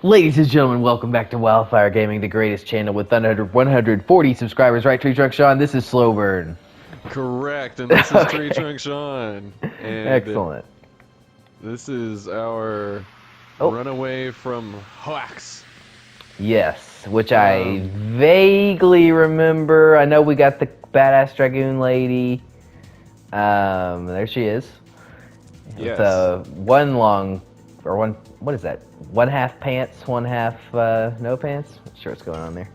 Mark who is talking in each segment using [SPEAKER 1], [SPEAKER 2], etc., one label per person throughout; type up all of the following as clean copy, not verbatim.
[SPEAKER 1] Ladies and gentlemen, welcome back to Wildfire Gaming, the greatest channel with 140 subscribers. Right, Tree Trunk Sean? This is SlowBurne.
[SPEAKER 2] Correct, and this is Tree Trunk Sean. And
[SPEAKER 1] Excellent.
[SPEAKER 2] this is our
[SPEAKER 1] Oh.
[SPEAKER 2] runaway from Hoax.
[SPEAKER 1] Yes, which I vaguely remember. I know we got the badass Dragoon lady. There she is.
[SPEAKER 2] Yes.
[SPEAKER 1] It's one long, or one, what is that? One half pants, one half no pants? Not sure what's going on there.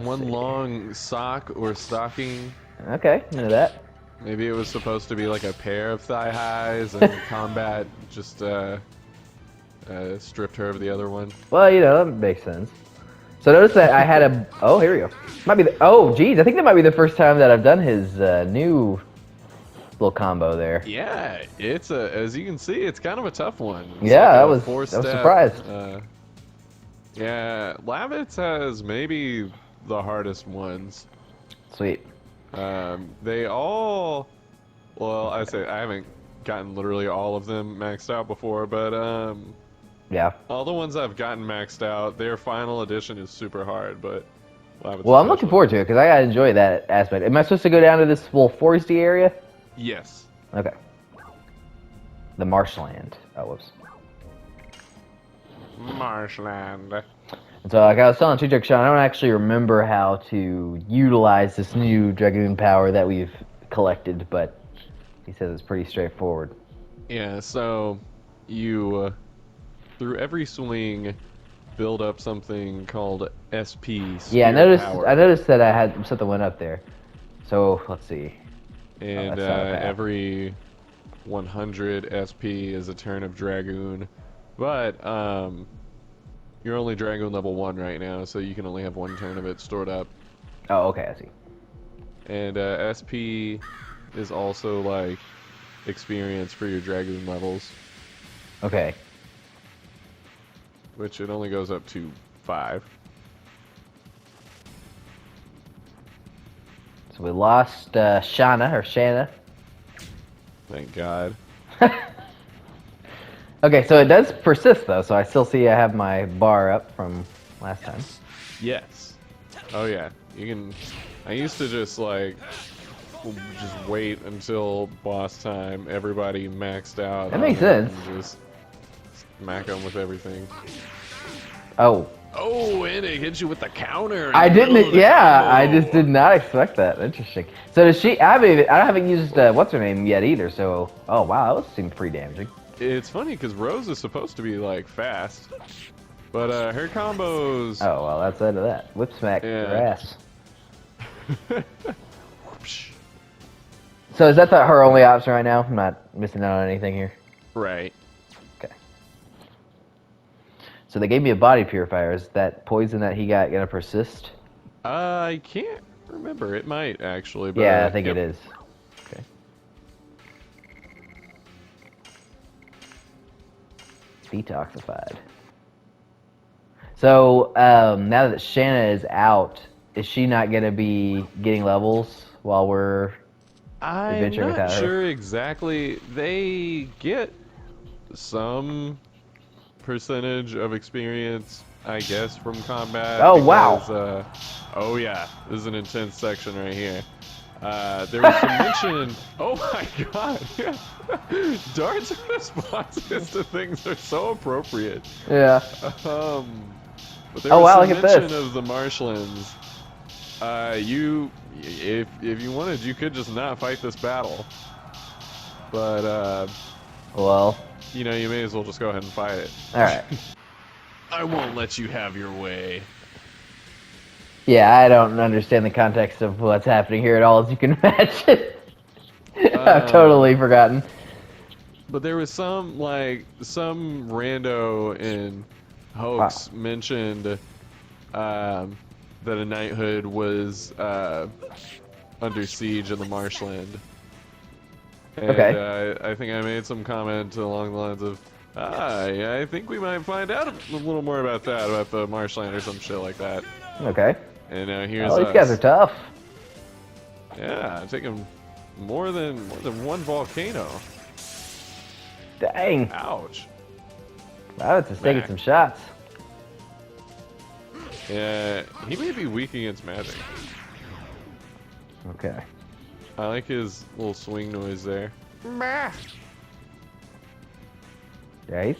[SPEAKER 2] One long sock or stocking.
[SPEAKER 1] Okay, know that.
[SPEAKER 2] Maybe it was supposed to be like a pair of thigh highs, and combat just stripped her of the other one.
[SPEAKER 1] Well, you know, that makes sense. So notice that I had a, oh, here we go. Might be the, oh, geez, I think that might be the first time that I've done his new little combo there.
[SPEAKER 2] Yeah, it's as you can see, it's kind of a tough one. It's
[SPEAKER 1] Yeah,
[SPEAKER 2] like
[SPEAKER 1] I was surprised.
[SPEAKER 2] Yeah, Lavitz has maybe the hardest ones.
[SPEAKER 1] Sweet.
[SPEAKER 2] They all, well, I say I haven't gotten literally all of them maxed out before, but
[SPEAKER 1] Yeah.
[SPEAKER 2] all the ones I've gotten maxed out, their final edition is super hard, but Lavitz
[SPEAKER 1] Well, I'm looking forward to it because I gotta enjoy that aspect. Am I supposed to go down to this little foresty area?
[SPEAKER 2] Yes.
[SPEAKER 1] Okay. The Marshland. Oh, whoops.
[SPEAKER 2] Marshland.
[SPEAKER 1] And so, like I was telling T-Trick Sean, I don't actually remember how to utilize this new Dragoon power that we've collected, but he says it's pretty straightforward.
[SPEAKER 2] Yeah, so you, through every swing, build up something called SP.
[SPEAKER 1] Yeah,
[SPEAKER 2] Power.
[SPEAKER 1] I noticed that I had something went up there. So, let's see.
[SPEAKER 2] And every 100 SP is a turn of Dragoon. But you're only Dragoon level 1 right now, so you can only have one turn of it stored up.
[SPEAKER 1] Oh, okay, I see.
[SPEAKER 2] And SP is also like experience for your Dragoon levels,
[SPEAKER 1] Okay.
[SPEAKER 2] which it only goes up to 5.
[SPEAKER 1] So we lost Shanna.
[SPEAKER 2] Thank God.
[SPEAKER 1] Okay, so it does persist though, so I still see I have my bar up from last time.
[SPEAKER 2] Yes. Oh yeah. You can. I used to just like just wait until boss time. Everybody maxed out.
[SPEAKER 1] That makes sense.
[SPEAKER 2] And just smack them with everything.
[SPEAKER 1] Oh.
[SPEAKER 2] Oh, and it hits you with the counter.
[SPEAKER 1] I didn't, yeah,
[SPEAKER 2] combo.
[SPEAKER 1] I just did not expect that. Interesting. So does she, I haven't used, what's her name yet either, so, oh wow, that seems pretty damaging.
[SPEAKER 2] It's funny because Rose is supposed to be like fast, but her combos.
[SPEAKER 1] Oh, well, that's the end of that. Whip smack
[SPEAKER 2] Yeah.
[SPEAKER 1] her ass. So is that her only option right now? I'm not missing out on anything here.
[SPEAKER 2] Right.
[SPEAKER 1] Okay. So they gave me a body purifier. Is that poison that he got gonna persist?
[SPEAKER 2] I can't remember. It might actually. But,
[SPEAKER 1] Yeah, I think
[SPEAKER 2] yep.
[SPEAKER 1] it is. Okay. Detoxified. So now that Shanna is out, is she not gonna be getting levels while we're
[SPEAKER 2] I'm
[SPEAKER 1] adventuring
[SPEAKER 2] not
[SPEAKER 1] without her?
[SPEAKER 2] sure exactly. They get some percentage of experience, I guess, from combat.
[SPEAKER 1] Oh, wow.
[SPEAKER 2] Because, oh yeah, this is an intense section right here. There was some mention. Oh my God! Darts and responses to things are so appropriate.
[SPEAKER 1] Yeah.
[SPEAKER 2] But there
[SPEAKER 1] Oh,
[SPEAKER 2] was
[SPEAKER 1] wow,
[SPEAKER 2] some
[SPEAKER 1] look at
[SPEAKER 2] mention
[SPEAKER 1] this.
[SPEAKER 2] of the Marshlands. If you wanted, you could just not fight this battle. But
[SPEAKER 1] Well.
[SPEAKER 2] you know, you may as well just go ahead and fight it.
[SPEAKER 1] All right.
[SPEAKER 2] I won't let you have your way.
[SPEAKER 1] Yeah, I don't understand the context of what's happening here at all, as you can imagine. I've totally forgotten.
[SPEAKER 2] But there was some rando in Hoax mentioned that a Knighthood was under siege in the Marshland. And,
[SPEAKER 1] Okay.
[SPEAKER 2] I think I made some comment along the lines of, yeah, I think we might find out a little more about that, about the Marshland or some shit like that.
[SPEAKER 1] Okay.
[SPEAKER 2] And here's
[SPEAKER 1] Oh, these
[SPEAKER 2] us.
[SPEAKER 1] guys are tough.
[SPEAKER 2] Yeah, taking more than one volcano.
[SPEAKER 1] Dang.
[SPEAKER 2] Ouch.
[SPEAKER 1] Wow, it's just taking
[SPEAKER 2] Back.
[SPEAKER 1] some shots.
[SPEAKER 2] Yeah, he may be weak against magic.
[SPEAKER 1] Okay.
[SPEAKER 2] I like his little swing noise there. Bah!
[SPEAKER 1] Yeah, he's...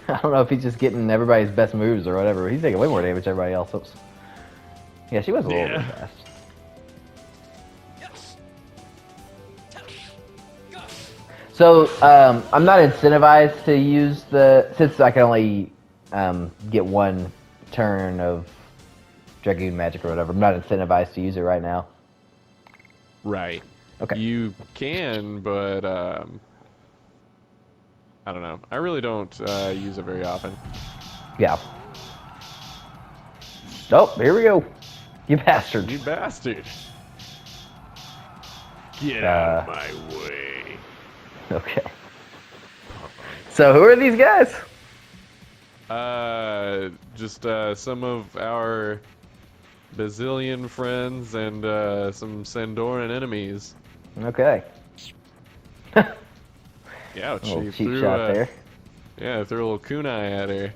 [SPEAKER 1] I don't know if he's just getting everybody's best moves or whatever. He's taking way more damage than everybody else. Oops. Yeah, she was a little bit fast. So, I'm not incentivized to use the... Since I can only get one turn of Dragoon magic or whatever, I'm not incentivized to use it right now.
[SPEAKER 2] Right.
[SPEAKER 1] Okay.
[SPEAKER 2] You can, but I don't know. I really don't use it very often.
[SPEAKER 1] Yeah. Oh, here we go. You bastard.
[SPEAKER 2] You bastard. Get out of my way.
[SPEAKER 1] Okay. So who are these guys?
[SPEAKER 2] Just some of our bazillion friends and some Sandoran enemies.
[SPEAKER 1] Okay.
[SPEAKER 2] Yeah,
[SPEAKER 1] A little
[SPEAKER 2] she
[SPEAKER 1] cheap
[SPEAKER 2] threw
[SPEAKER 1] shot there.
[SPEAKER 2] Yeah, threw a little kunai at her.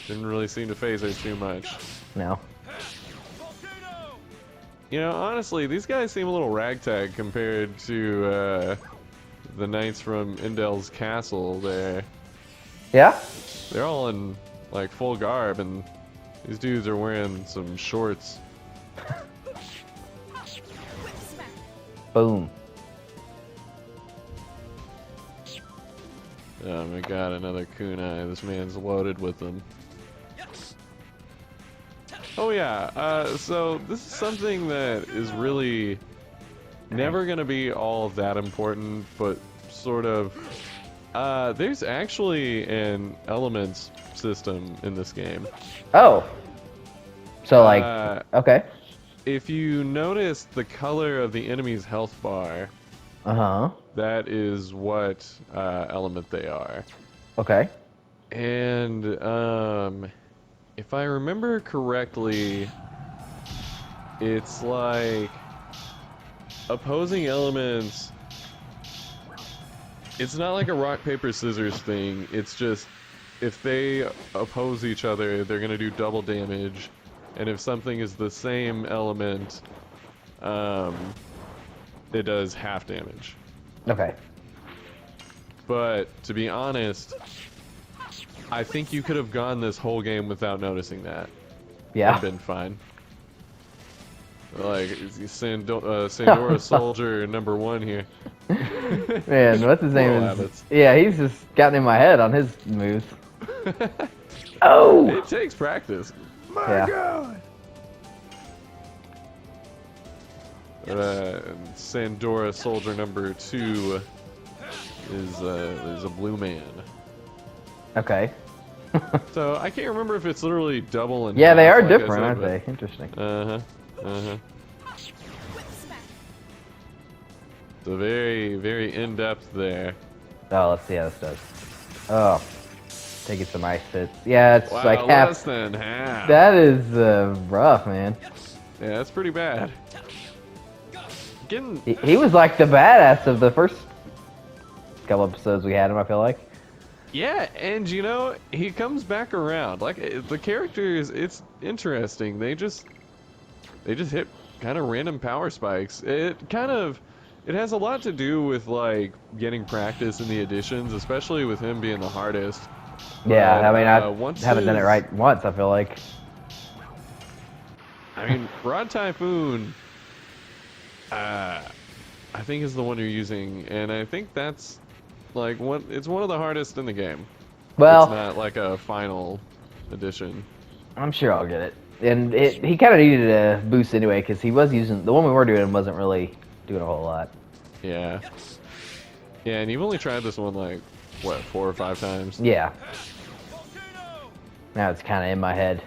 [SPEAKER 2] Didn't really seem to phase her too much.
[SPEAKER 1] No.
[SPEAKER 2] You know, honestly, these guys seem a little ragtag compared to the knights from Indel's castle there.
[SPEAKER 1] Yeah?
[SPEAKER 2] They're all in, like, full garb, and these dudes are wearing some shorts.
[SPEAKER 1] Boom.
[SPEAKER 2] Oh my god, another kunai. This man's loaded with them. Oh yeah, so this is something that is really never gonna be all that important, but sort of, there's actually an elements system in this game.
[SPEAKER 1] Oh. So like, okay.
[SPEAKER 2] If you notice the color of the enemy's health bar,
[SPEAKER 1] Uh-huh.
[SPEAKER 2] that is what element they are.
[SPEAKER 1] Okay.
[SPEAKER 2] And if I remember correctly, it's like opposing elements. It's not like a rock paper scissors thing. It's just if they oppose each other, they're gonna do double damage, and if something is the same element, it does half damage.
[SPEAKER 1] Okay.
[SPEAKER 2] But to be honest, I think you could have gone this whole game without noticing that.
[SPEAKER 1] Yeah.
[SPEAKER 2] And been fine. Like Sandora Soldier #1 here.
[SPEAKER 1] Man, what's his name? Yeah, he's just gotten in my head on his moves. Oh!
[SPEAKER 2] It takes practice.
[SPEAKER 1] My
[SPEAKER 2] God. Sandora Soldier #2 is a blue man.
[SPEAKER 1] Okay.
[SPEAKER 2] So I can't remember if it's literally double and
[SPEAKER 1] yeah, they are
[SPEAKER 2] like
[SPEAKER 1] different,
[SPEAKER 2] said,
[SPEAKER 1] aren't they? Interesting.
[SPEAKER 2] So very, very in-depth there.
[SPEAKER 1] Oh, let's see how this does. Oh, taking some ice hits. Yeah, it's
[SPEAKER 2] Wow,
[SPEAKER 1] like half.
[SPEAKER 2] less than half.
[SPEAKER 1] That is rough, man.
[SPEAKER 2] Yeah, that's pretty bad. Getting...
[SPEAKER 1] He was like the badass of the first couple episodes we had him, I feel like.
[SPEAKER 2] Yeah, and you know, he comes back around. Like, the characters, it's interesting. They just hit kind of random power spikes. It has a lot to do with, like, getting practice in the additions, especially with him being the hardest.
[SPEAKER 1] Yeah,
[SPEAKER 2] but,
[SPEAKER 1] I mean, I haven't done it right once, I feel like.
[SPEAKER 2] I mean, Rod Typhoon, I think is the one you're using, and I think that's, like, it's one of the hardest in the game.
[SPEAKER 1] Well,
[SPEAKER 2] it's not like a final edition.
[SPEAKER 1] I'm sure I'll get it. And he kind of needed a boost anyway, because he was using... The one we were doing wasn't really doing a whole lot.
[SPEAKER 2] Yeah. Yeah, and you've only tried this one, like, what, 4 or 5 times?
[SPEAKER 1] Yeah. Now it's kind of in my head.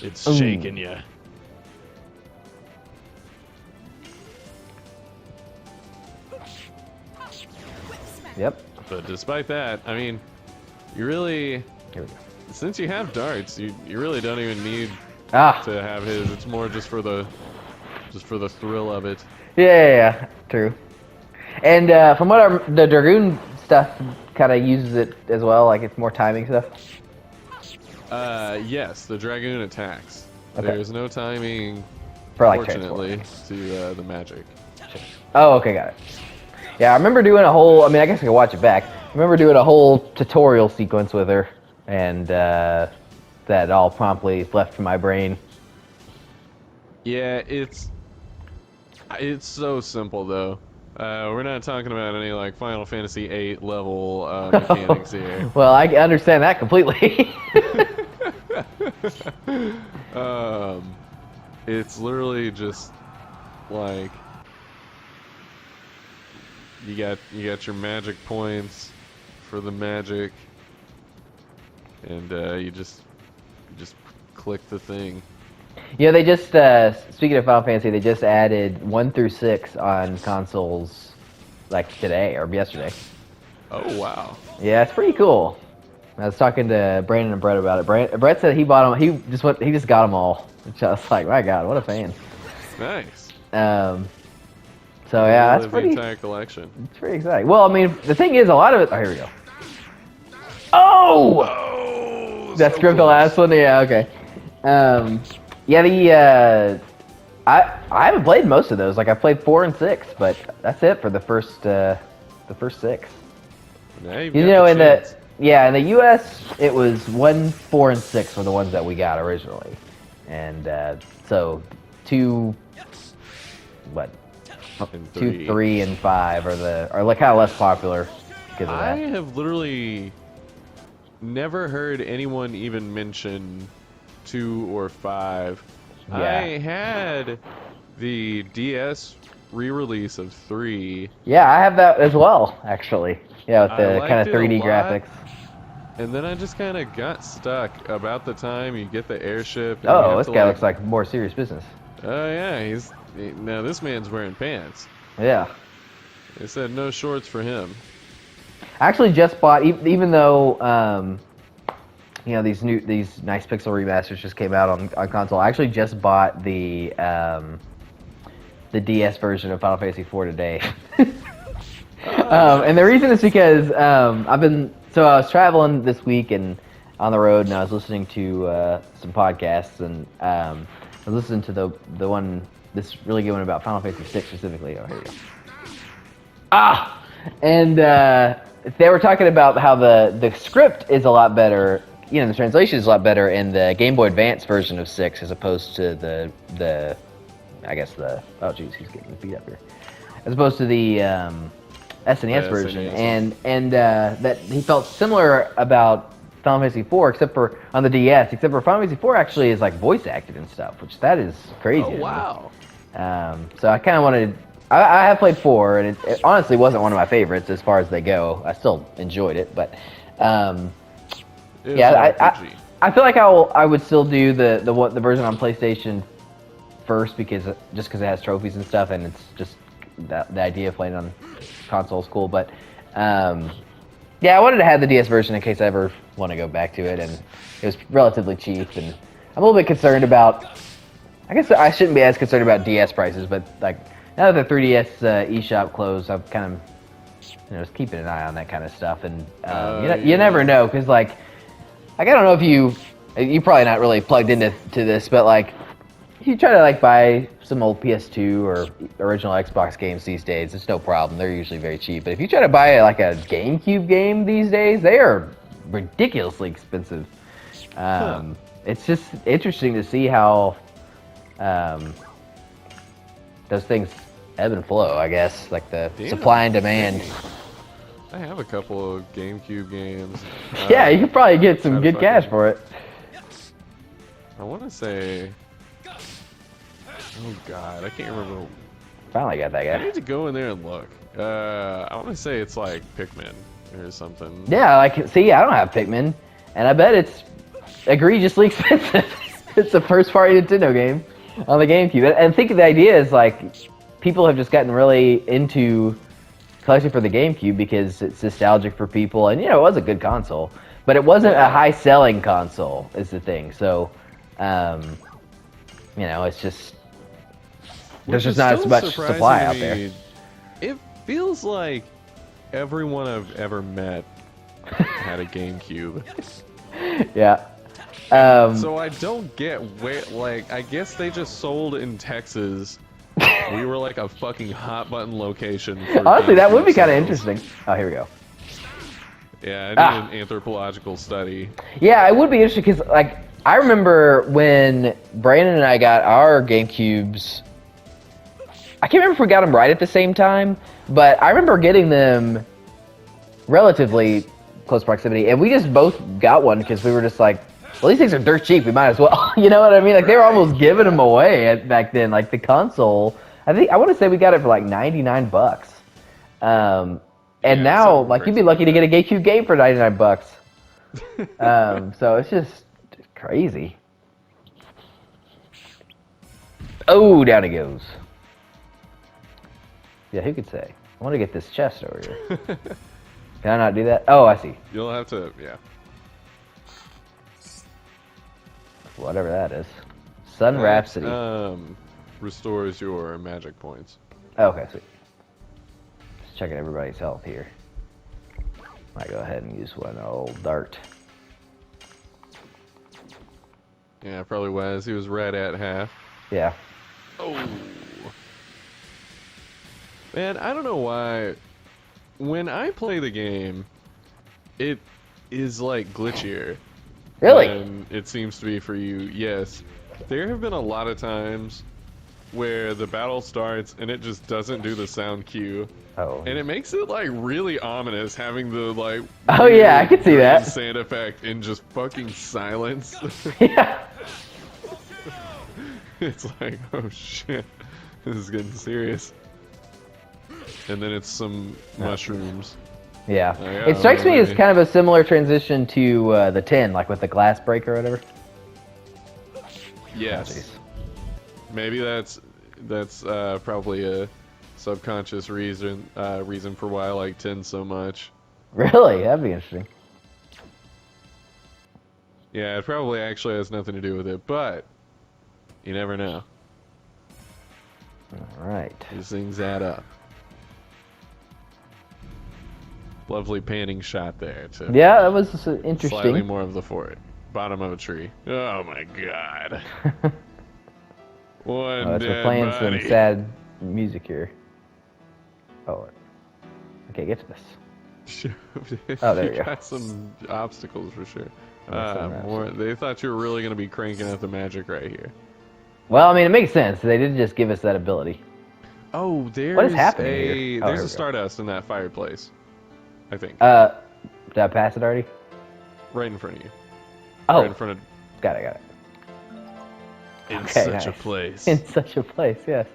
[SPEAKER 2] It's shaking you.
[SPEAKER 1] Yep.
[SPEAKER 2] But despite that, I mean, you really...
[SPEAKER 1] Here we go.
[SPEAKER 2] Since you have darts, you really don't even need to have his. It's more just for the thrill of it.
[SPEAKER 1] Yeah, true. And from what the Dragoon stuff kind of uses it as well? Like it's more timing stuff?
[SPEAKER 2] Yes, the Dragoon attacks.
[SPEAKER 1] Okay.
[SPEAKER 2] There's no timing,
[SPEAKER 1] For like
[SPEAKER 2] fortunately, to the magic.
[SPEAKER 1] Oh, okay, got it. Yeah, I remember doing a whole, I mean, I guess I could watch it back. I remember doing a whole tutorial sequence with her, and that all promptly left from my brain.
[SPEAKER 2] Yeah, it's so simple, though. We're not talking about any, like, Final Fantasy VIII level mechanics here.
[SPEAKER 1] Well, I understand that completely.
[SPEAKER 2] It's literally just, like... You got your magic points for the magic, and you just click the thing.
[SPEAKER 1] Yeah, they just speaking of Final Fantasy, they just added 1 through 6 on consoles like today or yesterday.
[SPEAKER 2] Oh wow!
[SPEAKER 1] Yeah, it's pretty cool. I was talking to Brandon and Brett about it. Brett said he bought them. He just got them all. Which I was like, my God, what a fan.
[SPEAKER 2] Nice.
[SPEAKER 1] So yeah, that's pretty.
[SPEAKER 2] The entire collection.
[SPEAKER 1] It's pretty exciting. Well, I mean, the thing is, a lot of it. Oh, here we go. Oh! That's
[SPEAKER 2] so
[SPEAKER 1] script the last one. Yeah, okay. Yeah, I haven't played most of those. Like I played 4 and 6, but that's it for the first 6.
[SPEAKER 2] Now
[SPEAKER 1] You know, in the US, it was 1, 4, and 6 were the ones that we got originally, and so 2, what? 2, 3, and 5 are like kind of less popular because of that.
[SPEAKER 2] I have literally never heard anyone even mention 2 or 5.
[SPEAKER 1] Yeah.
[SPEAKER 2] I had the DS re-release of 3.
[SPEAKER 1] Yeah, I have that as well, actually. Yeah, with the
[SPEAKER 2] I
[SPEAKER 1] kind of
[SPEAKER 2] liked it a
[SPEAKER 1] 3D
[SPEAKER 2] lot,
[SPEAKER 1] graphics.
[SPEAKER 2] And then I just kind of got stuck about the time you get the airship. And you
[SPEAKER 1] Oh,
[SPEAKER 2] have
[SPEAKER 1] this
[SPEAKER 2] to,
[SPEAKER 1] guy
[SPEAKER 2] like,
[SPEAKER 1] looks like more serious business.
[SPEAKER 2] Oh yeah, now this man's wearing pants.
[SPEAKER 1] Yeah.
[SPEAKER 2] They said no shorts for him.
[SPEAKER 1] I actually just bought, even though you know these nice pixel remasters just came out on console. I actually just bought the DS version of Final Fantasy IV today. And the reason is because I was traveling this week and on the road, and I was listening to some podcasts, and I was listening to the one, this really good one about Final Fantasy VI specifically. Oh, here you go. And they were talking about how the script is a lot better. You know, the translation is a lot better in the Game Boy Advance version of 6 as opposed to the oh geez, he's getting beat up here. As opposed to the SNES version,
[SPEAKER 2] SNES.
[SPEAKER 1] and that he felt similar about Final Fantasy IV, except for on the DS, except for Final Fantasy IV actually is like voice acted and stuff, which that is crazy.
[SPEAKER 2] Oh wow!
[SPEAKER 1] So I kind of wanted. I have played 4, and it honestly wasn't one of my favorites as far as they go. I still enjoyed it, but yeah, I feel like I would still do the version on PlayStation first because it has trophies and stuff, and it's just the idea of playing on console is cool. But yeah, I wanted to have the DS version in case I ever want to go back to it, and it was relatively cheap. And I'm a little bit concerned about. I guess I shouldn't be as concerned about DS prices, but like now that the 3DS eShop closed, I'm kind of just keeping an eye on that kind of stuff. And you never know, because like I don't know if you probably not really plugged into this, but like if you try to like buy some old PS2 or original Xbox games these days, it's no problem. They're usually very cheap. But if you try to buy like a GameCube game these days, they are ridiculously expensive. It's just interesting to see how those things ebb and flow, I guess, like the supply and demand.
[SPEAKER 2] I have a couple of GameCube games.
[SPEAKER 1] Yeah, you could probably get some good cash for it.
[SPEAKER 2] I want to say... Oh god, I can't remember.
[SPEAKER 1] Finally got that guy.
[SPEAKER 2] I need to go in there and look. I want to say it's like Pikmin or something.
[SPEAKER 1] Yeah, like, see, I don't have Pikmin, and I bet it's egregiously expensive. It's a first-party Nintendo game on the GameCube. And I think the idea is, like, people have just gotten really into collecting for the GameCube because it's nostalgic for people, and, you know, it was a good console. But it wasn't a high-selling console, is the thing. So, you know, it's just... There's just not as much supply out there.
[SPEAKER 2] It feels like everyone I've ever met had a GameCube.
[SPEAKER 1] Yeah.
[SPEAKER 2] So I don't get where, like, I guess they just sold in Texas. We were like a fucking hot button location. For
[SPEAKER 1] Honestly, that would be kind of
[SPEAKER 2] sales.
[SPEAKER 1] interesting. Oh, here we go.
[SPEAKER 2] Yeah, I need an anthropological study.
[SPEAKER 1] Yeah, it would be interesting because, like, I remember when Brandon and I got our GameCubes. I can't remember if we got them right at the same time, but I remember getting them relatively close proximity, and we just both got one because we were just like, well, these things are dirt cheap. We might as well. You know what I mean? Like, they were almost giving them away back then. Like, the console, I want to say we got it for like $99. And now, like, you'd be lucky to get a GameCube game for $99. So it's just crazy. Oh, down it goes. Yeah, who could say? I want to get this chest over here. Can I not do that? Oh, I see.
[SPEAKER 2] You'll have to, yeah.
[SPEAKER 1] Whatever that is. Sun Rhapsody.
[SPEAKER 2] Restores your magic points.
[SPEAKER 1] Oh, okay, sweet. Just checking everybody's health here. Might go ahead and use one old dart.
[SPEAKER 2] Yeah, probably was. He was right at half.
[SPEAKER 1] Yeah.
[SPEAKER 2] Oh. Man, I don't know why. When I play the game, it is like glitchier.
[SPEAKER 1] Really?
[SPEAKER 2] Than it seems to be for you. Yes. There have been a lot of times where the battle starts and it just doesn't do the sound cue.
[SPEAKER 1] Oh.
[SPEAKER 2] And it makes it like really ominous having the like
[SPEAKER 1] Oh yeah, I can see that.
[SPEAKER 2] sound effect in just fucking silence.
[SPEAKER 1] Yeah.
[SPEAKER 2] It's like, oh shit, this is getting serious. And then it's some mushrooms.
[SPEAKER 1] Yeah.
[SPEAKER 2] Oh, yeah,
[SPEAKER 1] It strikes me as
[SPEAKER 2] really.
[SPEAKER 1] kind of a similar transition to the 10, like with the glass break or whatever.
[SPEAKER 2] Yes. Maybe that's probably a subconscious reason for why I like 10 so much.
[SPEAKER 1] Really? That'd be interesting.
[SPEAKER 2] Yeah, it probably actually has nothing to do with it, but you never know.
[SPEAKER 1] All right.
[SPEAKER 2] These things add up. Lovely panning shot there to
[SPEAKER 1] Yeah, that was interesting.
[SPEAKER 2] slightly more of the fort. Bottom of a tree. Oh my god. One
[SPEAKER 1] We're
[SPEAKER 2] dead
[SPEAKER 1] playing
[SPEAKER 2] body.
[SPEAKER 1] some sad music here. Oh, okay, get to this. Oh, there you go.
[SPEAKER 2] Got some obstacles for sure.
[SPEAKER 1] Some
[SPEAKER 2] They thought you were really going to be cranking out the magic right here.
[SPEAKER 1] Well, I mean, it makes sense. They did just give us that ability.
[SPEAKER 2] Oh, there's
[SPEAKER 1] What is happening here? Oh,
[SPEAKER 2] there's
[SPEAKER 1] here
[SPEAKER 2] a
[SPEAKER 1] we go.
[SPEAKER 2] Stardust in that fireplace. I think.
[SPEAKER 1] Did I pass it already?
[SPEAKER 2] Right in front of you.
[SPEAKER 1] Oh,
[SPEAKER 2] Right in front of.
[SPEAKER 1] got it.
[SPEAKER 2] In
[SPEAKER 1] Okay,
[SPEAKER 2] such a
[SPEAKER 1] nice.
[SPEAKER 2] place.
[SPEAKER 1] In such a place, yes.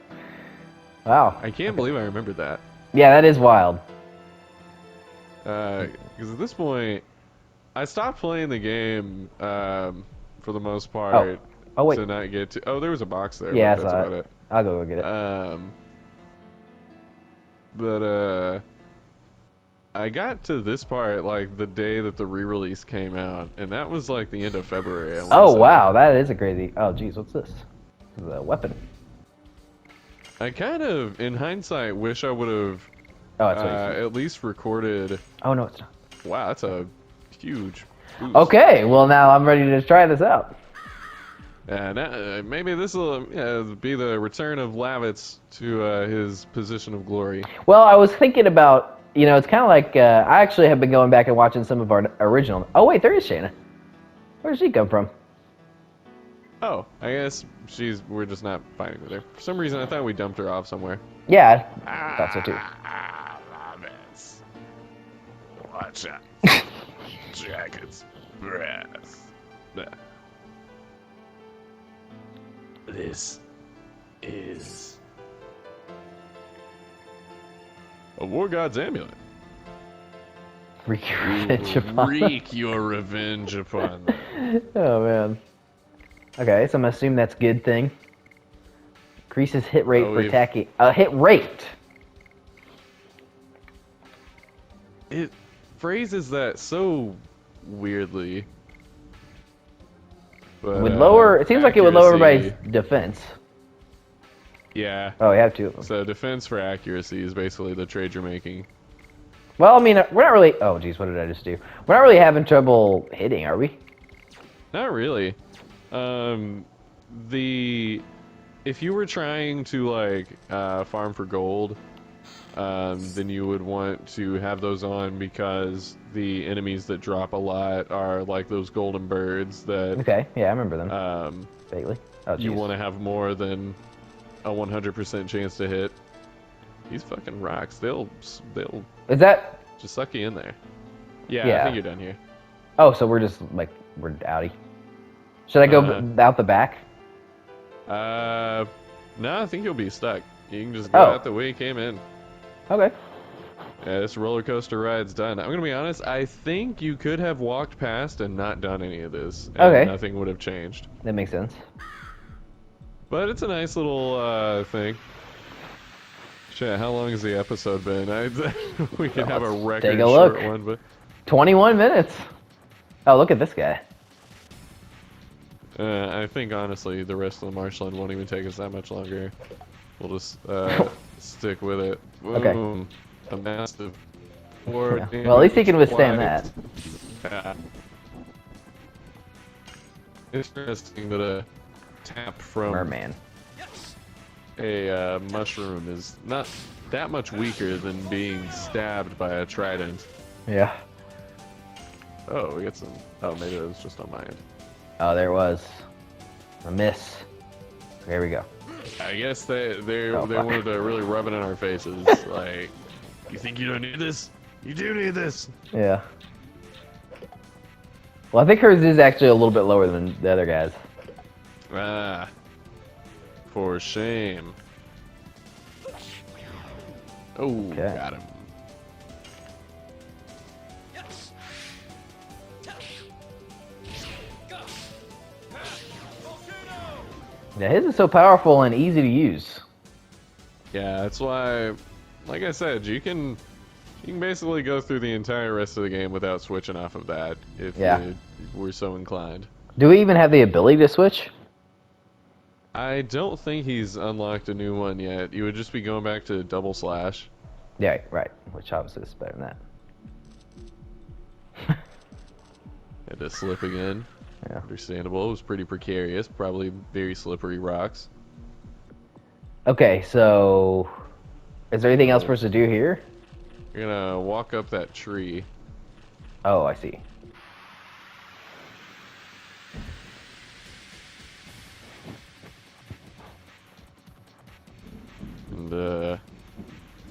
[SPEAKER 1] Wow.
[SPEAKER 2] I can't believe I remembered that.
[SPEAKER 1] Yeah, that is wild.
[SPEAKER 2] Because at this point, I stopped playing the game for the most part.
[SPEAKER 1] Oh, wait.
[SPEAKER 2] To not get to. Oh, there was a box there.
[SPEAKER 1] Yeah,
[SPEAKER 2] but
[SPEAKER 1] I
[SPEAKER 2] that's
[SPEAKER 1] saw
[SPEAKER 2] about
[SPEAKER 1] it.
[SPEAKER 2] it.
[SPEAKER 1] I'll go get it.
[SPEAKER 2] But I got to this part like the day that the re-release came out, and that was like the end of February. I wanna
[SPEAKER 1] Oh,
[SPEAKER 2] say.
[SPEAKER 1] wow, that is a crazy... Oh, geez, what's this? This is a weapon.
[SPEAKER 2] I kind of, in hindsight, wish I would have
[SPEAKER 1] Oh, that's what you see.
[SPEAKER 2] at least recorded.
[SPEAKER 1] Oh, no, it's not.
[SPEAKER 2] Wow, that's a huge boost.
[SPEAKER 1] Okay, well, now I'm ready to try this out.
[SPEAKER 2] And maybe this will be the return of Lavitz to his position of glory.
[SPEAKER 1] Well, I was thinking about, you know, it's kind of like, I actually have been going back and watching some of our original... Oh, wait, there is Shayna. Where did she come from?
[SPEAKER 2] Oh, I guess we're just not fighting with her. For some reason, I thought we dumped her off somewhere.
[SPEAKER 1] Yeah, I thought so too.
[SPEAKER 2] Lavitz. Watch out. Dragon's breath. This is a War God's amulet.
[SPEAKER 1] Wreak your revenge upon
[SPEAKER 2] Wreak your revenge upon them.
[SPEAKER 1] Oh, man. Okay, so I'm going to assume that's a good thing. Increases hit rate for attacking... hit rate!
[SPEAKER 2] It phrases that so weirdly. But,
[SPEAKER 1] Would lower... It seems like it would lower
[SPEAKER 2] accuracy-
[SPEAKER 1] everybody's defense.
[SPEAKER 2] Yeah.
[SPEAKER 1] Oh, we have two of them.
[SPEAKER 2] So defense for accuracy is basically the trade you're making.
[SPEAKER 1] Well, I mean, we're not really... Oh, geez, what did I just do? We're not really having trouble hitting, are we?
[SPEAKER 2] Not really. If you were trying to like farm for gold, then you would want to have those on because the enemies that drop a lot are like those golden birds that
[SPEAKER 1] Okay, yeah, I remember them. Vaguely. Oh,
[SPEAKER 2] you
[SPEAKER 1] geez.
[SPEAKER 2] want to have more than a 100% chance to hit. These fucking rocks, they'll
[SPEAKER 1] Is that...
[SPEAKER 2] just suck you in there. Yeah,
[SPEAKER 1] Yeah.
[SPEAKER 2] I think you're done here.
[SPEAKER 1] Oh, so we're just, like, we're outie. Should I go out the back?
[SPEAKER 2] No, I think you'll be stuck. You can just go out the way you came in.
[SPEAKER 1] Okay.
[SPEAKER 2] Yeah, this roller coaster ride's done. I'm gonna be honest, I think you could have walked past and not done any of this, and nothing would have changed.
[SPEAKER 1] That makes sense.
[SPEAKER 2] But it's a nice little thing. Shit, how long has the episode been? We could have a record short one, but
[SPEAKER 1] 21 minutes. Oh, look at this guy.
[SPEAKER 2] I think honestly, the rest of the Marshland won't even take us that much longer. We'll just stick with it. Boom.
[SPEAKER 1] Okay.
[SPEAKER 2] A massive.
[SPEAKER 1] Yeah. Well, at least he can withstand that.
[SPEAKER 2] Yeah. Interesting that a tap from
[SPEAKER 1] Merman.
[SPEAKER 2] a mushroom is not that much weaker than being stabbed by a trident.
[SPEAKER 1] Yeah.
[SPEAKER 2] Oh, we got some. Oh, maybe it was just on my end.
[SPEAKER 1] Oh, there it was. A miss. There we go.
[SPEAKER 2] I guess they wanted to really rub it in our faces. Like, you think you don't need this? You do need this.
[SPEAKER 1] Yeah. Well, I think hers is actually a little bit lower than the other guys.
[SPEAKER 2] Ah. For shame. Oh, got him.
[SPEAKER 1] Yeah, his is so powerful and easy to use.
[SPEAKER 2] Yeah, that's why, like I said, you can basically go through the entire rest of the game without switching off of that if you were so inclined.
[SPEAKER 1] Do we even have the ability to switch?
[SPEAKER 2] I don't think he's unlocked a new one yet. You would just be going back to double slash.
[SPEAKER 1] Yeah, right. Which obviously is better than that.
[SPEAKER 2] Had to slip again.
[SPEAKER 1] Yeah.
[SPEAKER 2] Understandable. It was pretty precarious. Probably very slippery rocks.
[SPEAKER 1] Okay, so is there anything else for us to do here?
[SPEAKER 2] You're gonna walk up that tree.
[SPEAKER 1] Oh, I see.
[SPEAKER 2] And I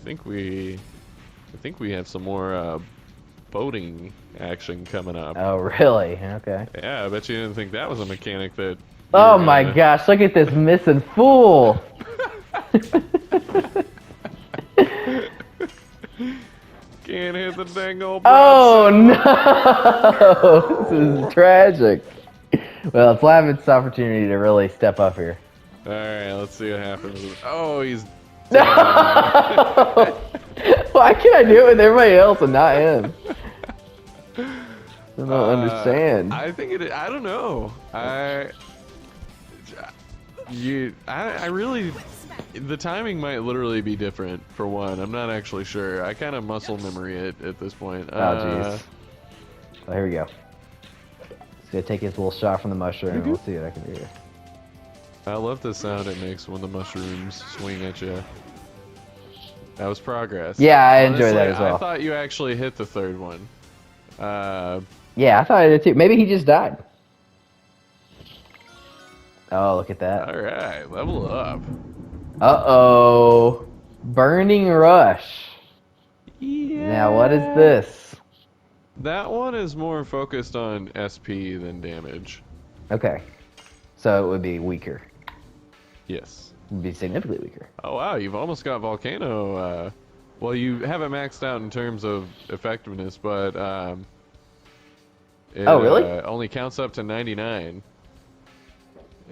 [SPEAKER 2] think we have some more boating action coming up.
[SPEAKER 1] Oh, really? Okay.
[SPEAKER 2] Yeah, I bet you didn't think that was a mechanic that.
[SPEAKER 1] Oh my gosh! Look at this missing fool.
[SPEAKER 2] Can't hit the dang old.
[SPEAKER 1] Oh no! This is tragic. Well, it's Lavin's opportunity to really step up here.
[SPEAKER 2] All right, let's see what happens. Oh, he's.
[SPEAKER 1] No! Why can't I do it with everybody else and not him? I don't understand.
[SPEAKER 2] I think it. I don't know. I really. The timing might literally be different, for one. I'm not actually sure. I kind of muscle memory it at this point.
[SPEAKER 1] Oh, jeez. Oh, here we go. He's gonna take his little shot from the mushroom, and we'll see what I can do here.
[SPEAKER 2] I love the sound it makes when the mushrooms swing at you. That was progress.
[SPEAKER 1] Yeah, I enjoy that as well.
[SPEAKER 2] I thought you actually hit the third one.
[SPEAKER 1] Yeah, I thought I did too. Maybe he just died. Oh, look at that.
[SPEAKER 2] Alright, level up.
[SPEAKER 1] Uh-oh. Burning Rush.
[SPEAKER 2] Yeah.
[SPEAKER 1] Now, what is this?
[SPEAKER 2] That one is more focused on SP than damage.
[SPEAKER 1] Okay. So it would be weaker.
[SPEAKER 2] Yes.
[SPEAKER 1] It would be significantly weaker.
[SPEAKER 2] Oh, wow, you've almost got Volcano. Well, you have it maxed out in terms of effectiveness, but it,
[SPEAKER 1] oh, really?
[SPEAKER 2] Only counts up to 99.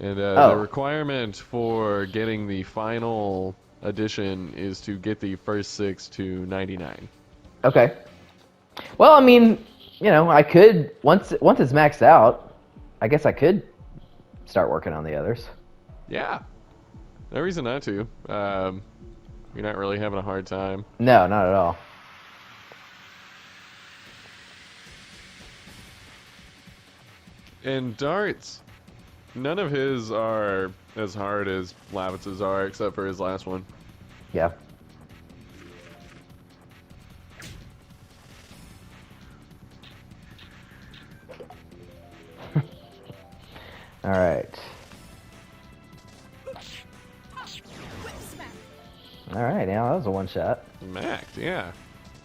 [SPEAKER 2] And the requirement for getting the final edition is to get the first 6 to 99.
[SPEAKER 1] Okay. Well, I mean, you know, I could once it's maxed out, I guess I could start working on the others.
[SPEAKER 2] Yeah. No reason not to. You're not really having a hard time.
[SPEAKER 1] No, not at all.
[SPEAKER 2] And darts, none of his are as hard as Lavitz's are, except for his last one.
[SPEAKER 1] Yeah. All right. All right, now that was a one shot.
[SPEAKER 2] Macked, yeah.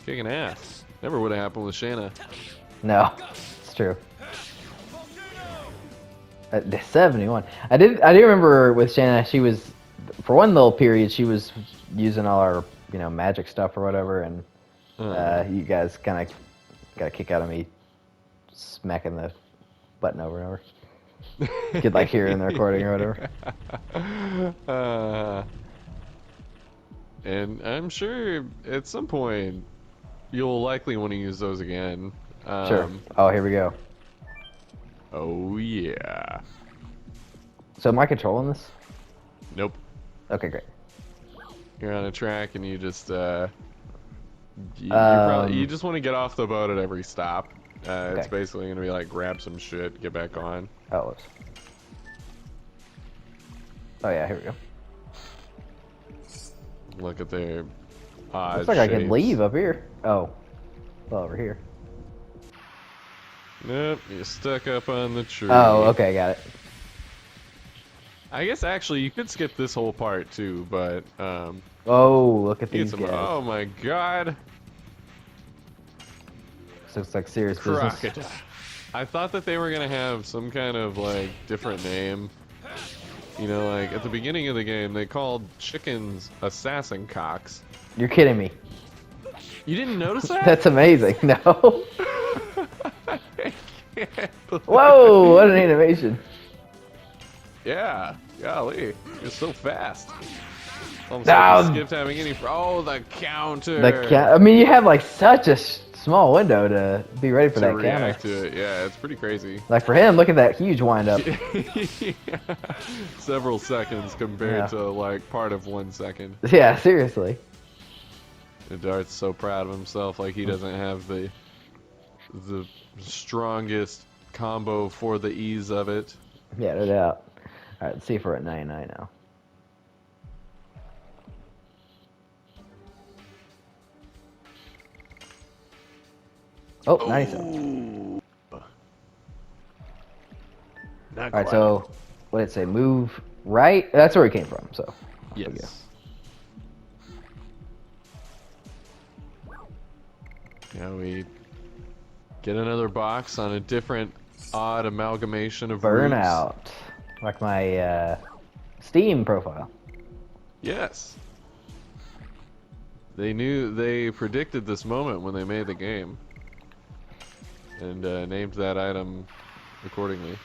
[SPEAKER 2] Kicking ass. Never would have happened with Shanna.
[SPEAKER 1] No, it's true. 71. I do remember with Shanna, she was, for one little period, she was using all our, magic stuff or whatever, and you guys kind of got a kick out of me smacking the button over and over. You could like hear it in the recording or whatever.
[SPEAKER 2] And I'm sure at some point you'll likely want to use those again.
[SPEAKER 1] Sure. Oh, here we go.
[SPEAKER 2] Oh yeah.
[SPEAKER 1] So am I controlling this?
[SPEAKER 2] Nope.
[SPEAKER 1] Okay, great.
[SPEAKER 2] You're on a track and you just you just want to get off the boat at every stop.
[SPEAKER 1] Okay.
[SPEAKER 2] It's basically gonna be like grab some shit, get back on.
[SPEAKER 1] Oh, whoops. Oh yeah, here we go.
[SPEAKER 2] Look at their odd
[SPEAKER 1] Looks like I can
[SPEAKER 2] shapes.
[SPEAKER 1] leave up here. Oh, well, over here.
[SPEAKER 2] Nope, you're stuck up on the tree.
[SPEAKER 1] Oh, okay, got it.
[SPEAKER 2] I guess actually you could skip this whole part too, but
[SPEAKER 1] Oh, look at these guys.
[SPEAKER 2] oh my god.
[SPEAKER 1] This looks like serious business.
[SPEAKER 2] Crocodile. I thought that they were gonna have some kind of like different name. Like at the beginning of the game they called chickens assassin cocks.
[SPEAKER 1] You're kidding me.
[SPEAKER 2] You didn't notice that?
[SPEAKER 1] That's amazing. No.
[SPEAKER 2] I can't believe
[SPEAKER 1] Whoa, what an animation.
[SPEAKER 2] Yeah, golly, you're so fast. Almost
[SPEAKER 1] No.
[SPEAKER 2] skipped having any. Oh, the counter.
[SPEAKER 1] I mean, you have like such a small window to be ready for
[SPEAKER 2] to
[SPEAKER 1] that
[SPEAKER 2] react
[SPEAKER 1] counter.
[SPEAKER 2] to it. Yeah, it's pretty crazy.
[SPEAKER 1] Like for him, look at that huge windup.
[SPEAKER 2] Several seconds compared
[SPEAKER 1] Yeah.
[SPEAKER 2] to like part of 1 second.
[SPEAKER 1] Yeah, seriously.
[SPEAKER 2] And Dart's so proud of himself, like he doesn't have the strongest combo for the ease of it.
[SPEAKER 1] Yeah, no doubt. All right, let's see if we're at 99 now. Oh, 97.
[SPEAKER 2] Not
[SPEAKER 1] All right,
[SPEAKER 2] quite.
[SPEAKER 1] so what did it say? Move right? That's where it came from, so. there we go.
[SPEAKER 2] Yes. Now we get another box on a different odd amalgamation of roofs.
[SPEAKER 1] Burnout. Like my Steam profile.
[SPEAKER 2] Yes. They predicted this moment when they made the game. And named that item accordingly.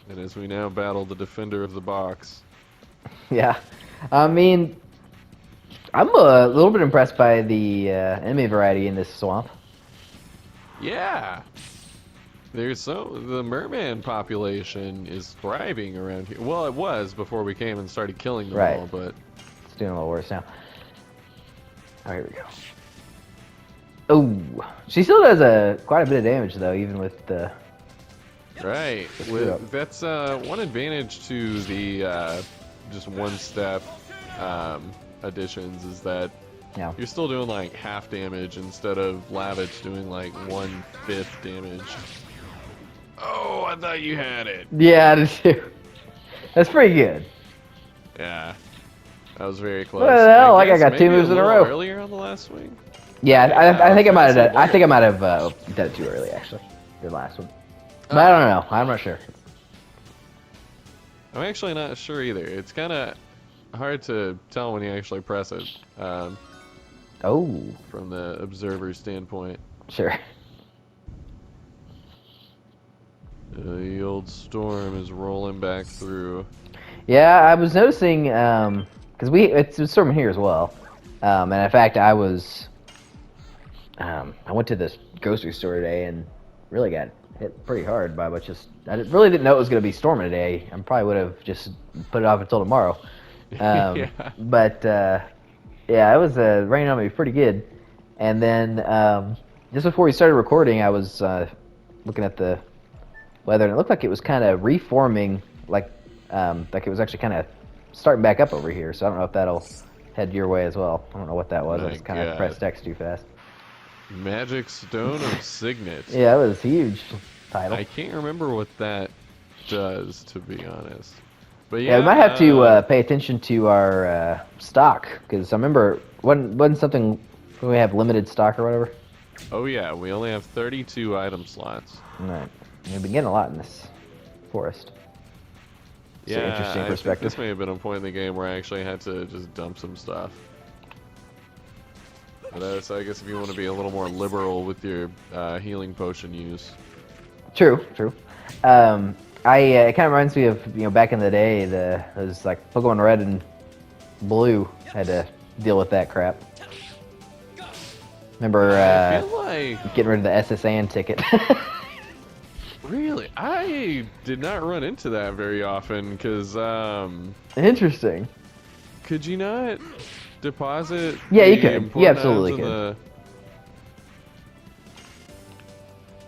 [SPEAKER 2] And as we now battle the defender of the box.
[SPEAKER 1] Yeah. I mean, I'm a little bit impressed by the enemy variety in this swamp.
[SPEAKER 2] Yeah. The merman population is thriving around here. Well, it was before we came and started killing them
[SPEAKER 1] Right.
[SPEAKER 2] all, but
[SPEAKER 1] It's doing a little worse now. Oh, here we go. Oh, she still does quite a bit of damage though, even with the.
[SPEAKER 2] right. That's one advantage to the just one-step additions is that
[SPEAKER 1] Yeah.
[SPEAKER 2] you're still doing like half damage instead of Lavitch doing like 1/5 damage. Oh, I thought you had it.
[SPEAKER 1] Yeah, I did too. That's pretty good.
[SPEAKER 2] Yeah, that was very close.
[SPEAKER 1] What the hell? Like I
[SPEAKER 2] guess
[SPEAKER 1] got two
[SPEAKER 2] maybe
[SPEAKER 1] moves in a
[SPEAKER 2] little
[SPEAKER 1] row.
[SPEAKER 2] Earlier on the last swing.
[SPEAKER 1] Yeah, I think I might have done. I
[SPEAKER 2] say
[SPEAKER 1] think I might have done it too early actually. The last one. But I don't know. I'm not sure.
[SPEAKER 2] I'm actually not sure either. It's kind of hard to tell when you actually press it
[SPEAKER 1] Oh,
[SPEAKER 2] from the observer standpoint.
[SPEAKER 1] sure.
[SPEAKER 2] The old storm is rolling back through.
[SPEAKER 1] Yeah, I was noticing because it's storming here as well, and in fact I went to this grocery store today and really got hit pretty hard by really didn't know it was going to be storming today. I probably would have just put it off until tomorrow.
[SPEAKER 2] Yeah.
[SPEAKER 1] But yeah, it was raining on me pretty good. And then just before we started recording, I was looking at the weather, and it looked like it was kind of reforming, like it was actually kind of starting back up over here. So I don't know if that'll head your way as well. I don't know what that was. I just kind of pressed X too fast.
[SPEAKER 2] Magic Stone of Signet.
[SPEAKER 1] Yeah, that was a huge title.
[SPEAKER 2] I can't remember what that does, to be honest. But
[SPEAKER 1] yeah, we might have to pay attention to our stock, because I remember wasn't something when we have limited stock or whatever.
[SPEAKER 2] Oh yeah, we only have 32 item slots.
[SPEAKER 1] All right, we've been getting a lot in this forest. It's an interesting
[SPEAKER 2] I
[SPEAKER 1] perspective.
[SPEAKER 2] think this may have been a point in the game where I actually had to just dump some stuff. But so I guess if you want to be a little more liberal with your healing potion use.
[SPEAKER 1] True. It kind of reminds me of back in the day, those like Pokemon Red and Blue had to deal with that crap. Remember
[SPEAKER 2] I feel like...
[SPEAKER 1] getting rid of the SSN ticket.
[SPEAKER 2] Really? I did not run into that very often, because,
[SPEAKER 1] Interesting.
[SPEAKER 2] Could you not deposit...
[SPEAKER 1] Yeah, you could. You absolutely could.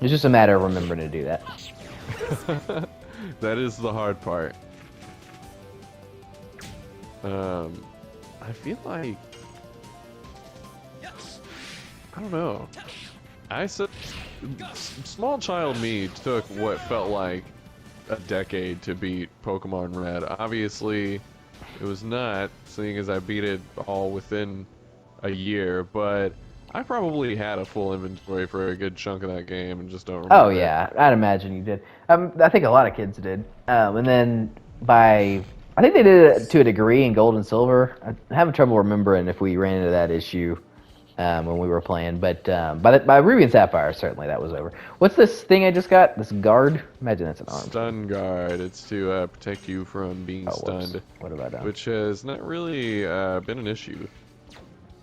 [SPEAKER 1] It's just a matter of remembering to do that.
[SPEAKER 2] That is the hard part. I feel like... I don't know. Small child me took what felt like a decade to beat Pokemon Red. Obviously, it was not, seeing as I beat it all within a year, but I probably had a full inventory for a good chunk of that game and just don't remember.
[SPEAKER 1] Oh yeah, I'd imagine you did. I think a lot of kids did. And then I think they did it to a degree in Gold and Silver. I'm having trouble remembering if we ran into that issue when we were playing, but by Ruby and Sapphire, certainly that was over. What's this thing I just got? This guard? Imagine that's an arm.
[SPEAKER 2] Stun guard. It's to protect you from being stunned.
[SPEAKER 1] Whoops. What have I done?
[SPEAKER 2] Which has not really been an issue.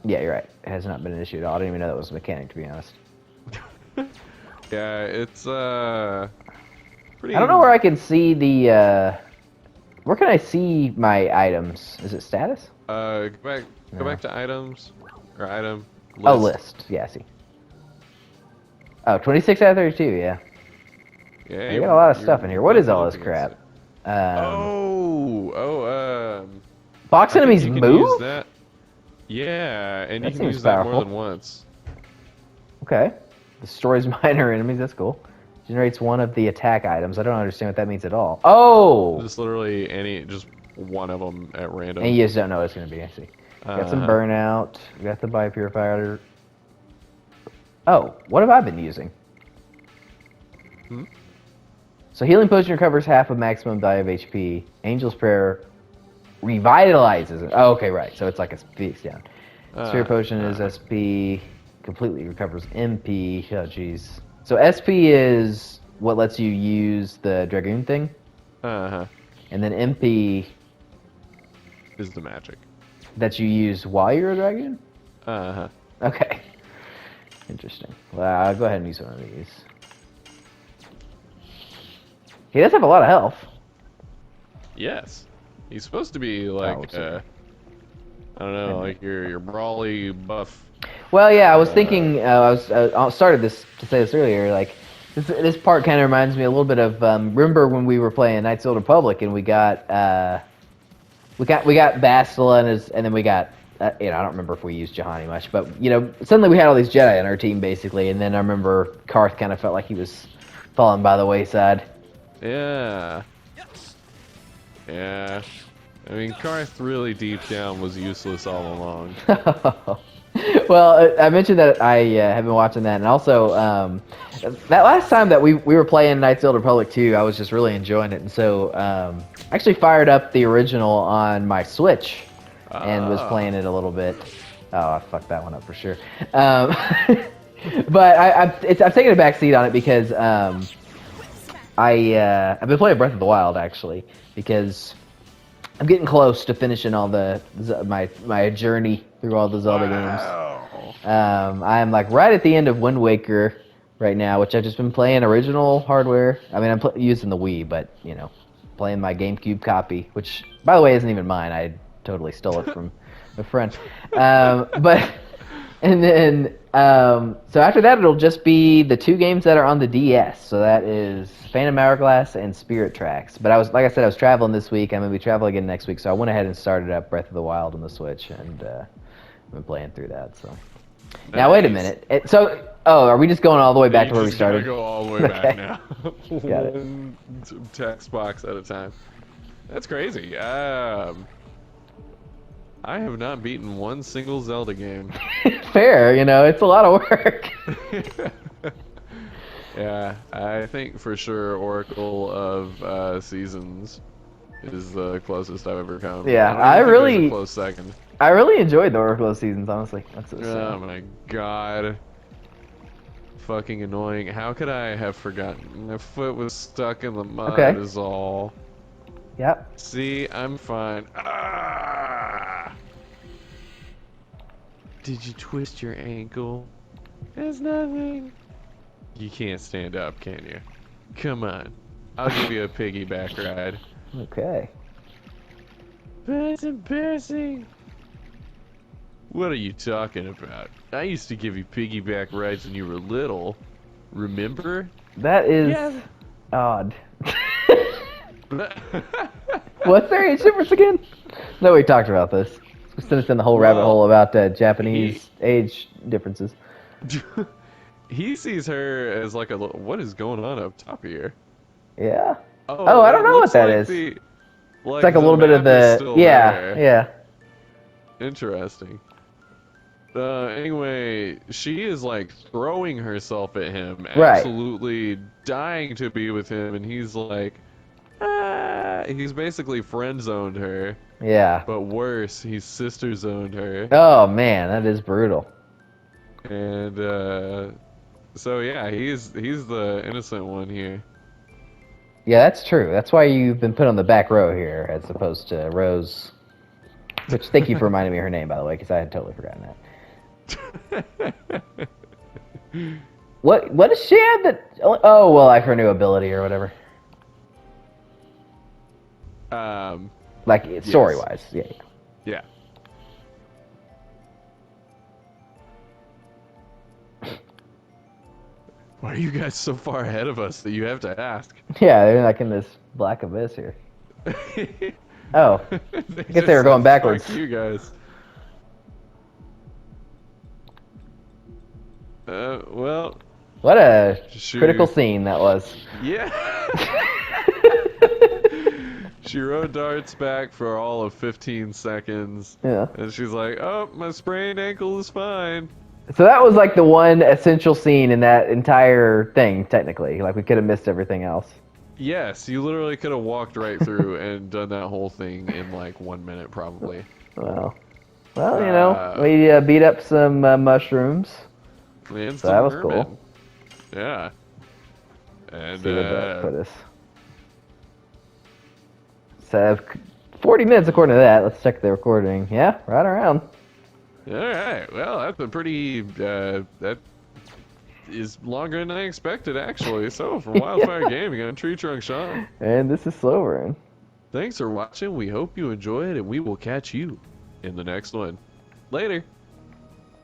[SPEAKER 1] Yeah, you're right. It has not been an issue at all. I didn't even know that was a mechanic, to be honest.
[SPEAKER 2] Yeah, it's pretty...
[SPEAKER 1] I don't know where I can see the... Where can I see my items? Is it status?
[SPEAKER 2] Go back to items. Or item. List.
[SPEAKER 1] Oh, list. Yeah, I see. Oh, 26 out of 32, yeah.
[SPEAKER 2] Yeah,
[SPEAKER 1] you got a lot of stuff in here. What is all this crap? Box enemies move?
[SPEAKER 2] That. Yeah, and
[SPEAKER 1] that
[SPEAKER 2] you can use
[SPEAKER 1] powerful.
[SPEAKER 2] that more than once.
[SPEAKER 1] Okay. Destroys minor enemies, that's cool. Generates one of the attack items. I don't understand what that means at all. Oh!
[SPEAKER 2] Just literally just one of them at random.
[SPEAKER 1] And you just don't know what it's going to be, I see. Got some burnout. We got the biopurifier. Oh, what have I been using? So healing potion recovers half of maximum die of HP. Angel's Prayer revitalizes it. Oh, okay, right. So it's like a speaks down. Sphere potion is SP. Completely recovers MP. Oh, jeez. So SP is what lets you use the Dragoon thing. And then MP
[SPEAKER 2] is the magic
[SPEAKER 1] that you use while you're a dragoon? Okay. Interesting. Well, I'll go ahead and use one of these. He does have a lot of health.
[SPEAKER 2] Yes. He's supposed to be like, I don't know, like your brawly buff.
[SPEAKER 1] Well, yeah, I was thinking, I started to say this earlier, like, this part kind of reminds me a little bit of, remember when we were playing Knights of the Old Republic and we got Bastila and then we got, I don't remember if we used Juhani much, but, suddenly we had all these Jedi on our team, basically, and then I remember Karth kind of felt like he was falling by the wayside.
[SPEAKER 2] Yeah. Yeah. I mean, Karth really deep down was useless all along.
[SPEAKER 1] Well, I mentioned that I have been watching that, and also that last time that we were playing Knights of the Old Republic 2, I was just really enjoying it, and so I actually fired up the original on my Switch and was playing it a little bit. Oh, I fucked that one up for sure. But I've taken a back seat on it because I've been playing Breath of the Wild actually because I'm getting close to finishing all my journey through all the Zelda games. I'm like right at the end of Wind Waker right now, which I've just been playing original hardware. I mean, I'm using the Wii, but playing my GameCube copy, which by the way isn't even mine. I totally stole it from a friend. And then So after that, it'll just be the 2 games that are on the DS. So that is Phantom Hourglass and Spirit Tracks. But like I said, I was traveling this week. I'm gonna be traveling again next week, so I went ahead and started up Breath of the Wild on the Switch, and I've been playing through that. So now wait a minute. Are we just going all the way back to where we started?
[SPEAKER 2] Go all the way back now.
[SPEAKER 1] Got it.
[SPEAKER 2] One text box at a time. That's crazy. I have not beaten one single Zelda game.
[SPEAKER 1] Fair, it's a lot of work.
[SPEAKER 2] Yeah, I think for sure Oracle of Seasons is the closest I've ever come.
[SPEAKER 1] Yeah,
[SPEAKER 2] I really there's a close second.
[SPEAKER 1] I really enjoyed the Oracle of Seasons, honestly.
[SPEAKER 2] Oh my god. Fucking annoying. How could I have forgotten? My foot was stuck in the mud is all.
[SPEAKER 1] Yep.
[SPEAKER 2] See, I'm fine. Ah! Did you twist your ankle? There's nothing. You can't stand up, can you? Come on. I'll give you a piggyback ride.
[SPEAKER 1] Okay.
[SPEAKER 2] That's embarrassing. What are you talking about? I used to give you piggyback rides when you were little. Remember?
[SPEAKER 1] That is odd. What's their age difference again? No, we talked about this. Sent us in the whole rabbit hole about Japanese age differences.
[SPEAKER 2] He sees her as like a little, what is going on up top here?
[SPEAKER 1] Yeah. Oh, I don't know what that is. It's like a little bit of the yeah.
[SPEAKER 2] Interesting. Anyway, she is like throwing herself at him, absolutely dying to be with him, and he's like, he's basically friend zoned her.
[SPEAKER 1] Yeah.
[SPEAKER 2] But worse, he's sister zoned her.
[SPEAKER 1] Oh man, that is brutal.
[SPEAKER 2] And so yeah, he's the innocent one here.
[SPEAKER 1] Yeah, that's true. That's why you've been put on the back row here, as opposed to Rose. Which, thank you for reminding me of her name, by the way, because I had totally forgotten that. What does she have that? Oh, well, like her new ability or whatever. Like story-wise, yeah.
[SPEAKER 2] Yeah. Why are you guys so far ahead of us that you have to ask?
[SPEAKER 1] Yeah, they're like in this black abyss here. Oh, I guess they were going backwards.
[SPEAKER 2] Fuck you guys. Well.
[SPEAKER 1] What a critical scene that was.
[SPEAKER 2] Yeah. She rode darts back for all of 15 seconds.
[SPEAKER 1] Yeah.
[SPEAKER 2] And she's like, oh, my sprained ankle is fine.
[SPEAKER 1] So that was like the one essential scene in that entire thing, technically. Like, we could have missed everything else.
[SPEAKER 2] Yes, you literally could have walked right through and done that whole thing in like 1 minute, probably.
[SPEAKER 1] Well, we beat up some mushrooms.
[SPEAKER 2] And
[SPEAKER 1] so that was cool.
[SPEAKER 2] Yeah. And
[SPEAKER 1] see what that put us. So 40 minutes according to that. Let's check the recording. Yeah, right around.
[SPEAKER 2] All right. Well, that's a pretty. That is longer than I expected, actually. So, for Wildfire Gaming, I'm Tree Trunk Sean.
[SPEAKER 1] And this is SlowBurne.
[SPEAKER 2] Thanks for watching. We hope you enjoyed, and we will catch you in the next one. Later.